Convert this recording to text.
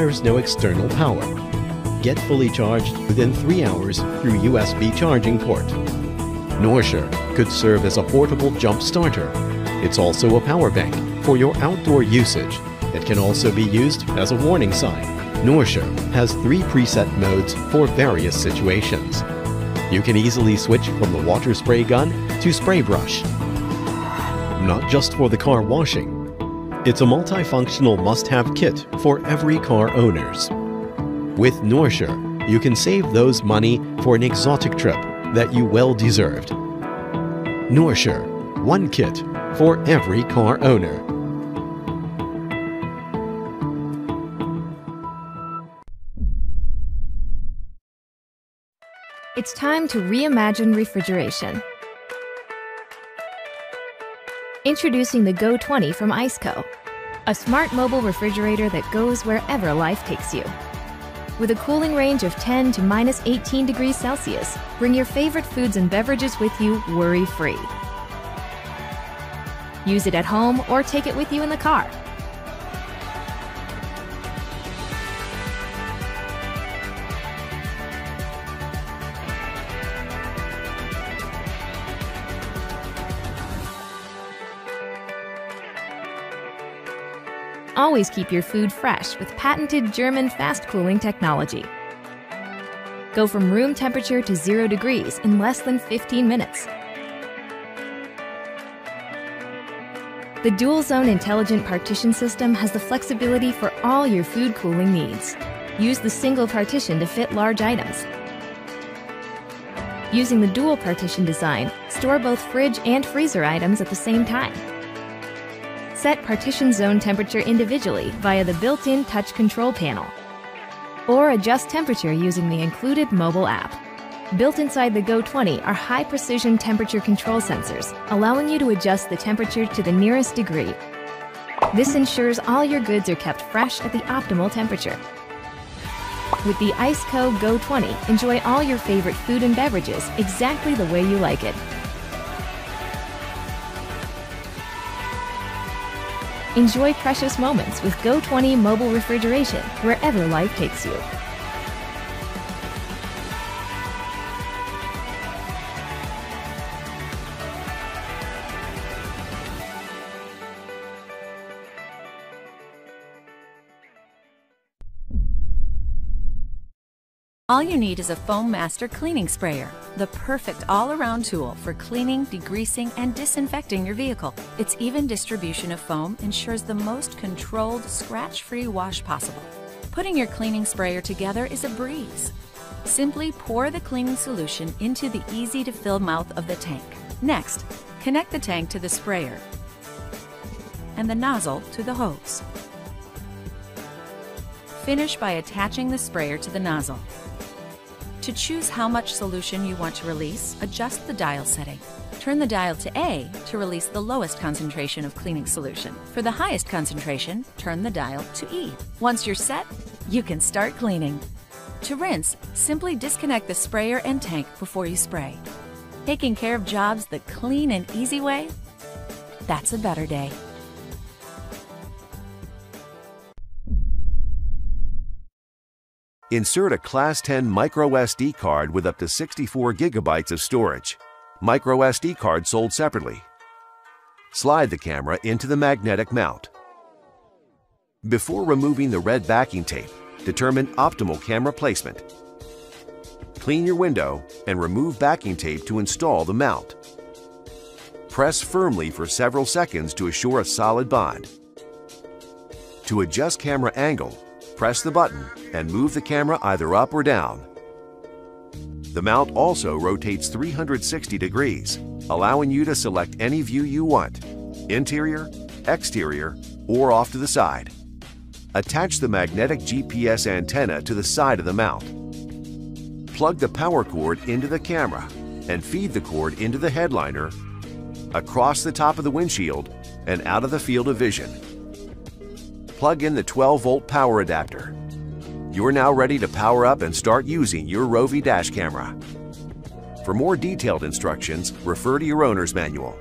requires no external power. Get fully charged within 3 hours through USB charging port. Norsure could serve as a portable jump starter. It's also a power bank for your outdoor usage. It can also be used as a warning sign. Norsure has 3 preset modes for various situations. You can easily switch from the water spray gun to spray brush. Not just for the car washing. It's a multifunctional must-have kit for every car owners. With Norsure, you can save those money for an exotic trip that you well deserved. Norsure, one kit for every car owner. It's time to reimagine refrigeration. Introducing the Go 20 from Iceco, a smart mobile refrigerator that goes wherever life takes you. With a cooling range of 10 to minus 18 degrees Celsius, bring your favorite foods and beverages with you worry-free. Use it at home or take it with you in the car. Always keep your food fresh with patented German fast cooling technology. Go from room temperature to 0 degrees in less than 15 minutes. The Dual Zone Intelligent Partition System has the flexibility for all your food cooling needs. Use the single partition to fit large items. Using the dual partition design, store both fridge and freezer items at the same time. Set partition zone temperature individually via the built-in touch control panel, or adjust temperature using the included mobile app. Built inside the Go 20 are high-precision temperature control sensors, allowing you to adjust the temperature to the nearest degree. This ensures all your goods are kept fresh at the optimal temperature. With the Iceco Go 20, enjoy all your favorite food and beverages exactly the way you like it. Enjoy precious moments with Go 20 mobile refrigeration wherever life takes you. All you need is a Foam Master cleaning sprayer, the perfect all-around tool for cleaning, degreasing, and disinfecting your vehicle. Its even distribution of foam ensures the most controlled, scratch-free wash possible. Putting your cleaning sprayer together is a breeze. Simply pour the cleaning solution into the easy-to-fill mouth of the tank. Next, connect the tank to the sprayer and the nozzle to the hose. Finish by attaching the sprayer to the nozzle. To choose how much solution you want to release, adjust the dial setting. Turn the dial to A to release the lowest concentration of cleaning solution. For the highest concentration, turn the dial to E. Once you're set, you can start cleaning. To rinse, simply disconnect the sprayer and tank before you spray. Taking care of jobs the clean and easy way? That's a better day. Insert a Class 10 microSD card with up to 64 gigabytes of storage. MicroSD card sold separately. Slide the camera into the magnetic mount. Before removing the red backing tape, determine optimal camera placement. Clean your window and remove backing tape to install the mount. Press firmly for several seconds to assure a solid bond. To adjust camera angle, press the button and move the camera either up or down. The mount also rotates 360 degrees, allowing you to select any view you want, interior, exterior, or off to the side. Attach the magnetic GPS antenna to the side of the mount. Plug the power cord into the camera and feed the cord into the headliner, across the top of the windshield, and out of the field of vision. Plug in the 12-volt power adapter. You're now ready to power up and start using your Rovi dash camera. For more detailed instructions, refer to your owner's manual.